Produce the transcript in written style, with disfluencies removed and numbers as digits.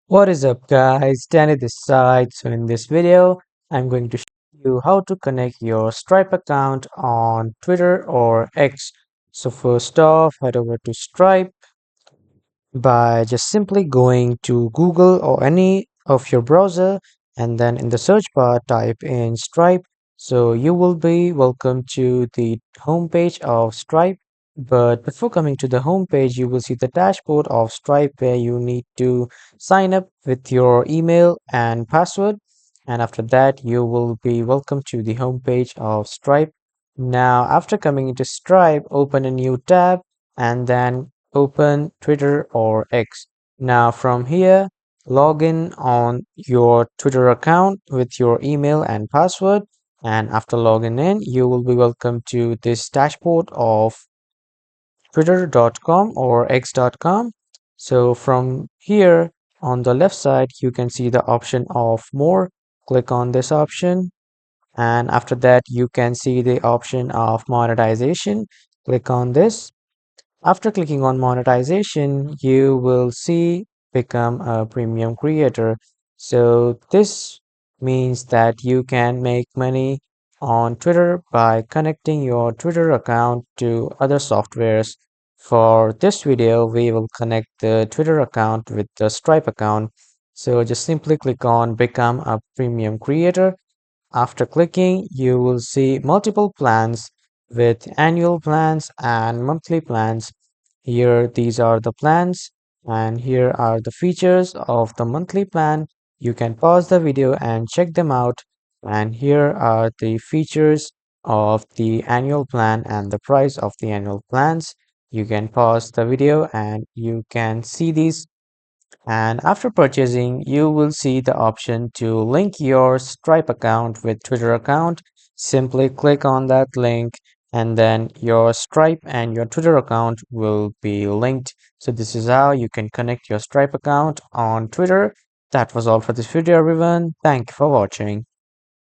What is up guys, Danny this side. So in this video, I'm going to show you how to connect your Stripe account on Twitter or X. So first off, head over to Stripe by just simply going to Google or any of your browser, and then in the search bar type in Stripe. So you will be welcome to the homepage of Stripe. But before coming to the homepage, you will see the dashboard of Stripe where you need to sign up with your email and password. And after that, you will be welcome to the homepage of Stripe. Now, after coming into Stripe, open a new tab and then open Twitter or X. Now from here, log in on your Twitter account with your email and password. And after logging in, you will be welcome to this dashboard of twitter.com or x.com. So from here on the left side, you can see the option of more. Click on this option. And after that, you can see the option of monetization. Click on this. After clicking on monetization, you will see become a premium creator. So this means that you can make money on Twitter by connecting your Twitter account to other softwares. For this video, we will connect the Twitter account with the Stripe account. So just simply click on become a premium creator. After clicking, you will see multiple plans with annual plans and monthly plans. Here, these are the plans, and here are the features of the monthly plan. You can pause the video and check them out. And here are the features of the annual plan and the price of the annual plans. You can pause the video and you can see these, and after purchasing, you will see the option to link your Stripe account with Twitter account. Simply click on that link and then your Stripe and your Twitter account will be linked. So this is how you can connect your Stripe account on Twitter. That was all for this video, everyone. Thank you for watching.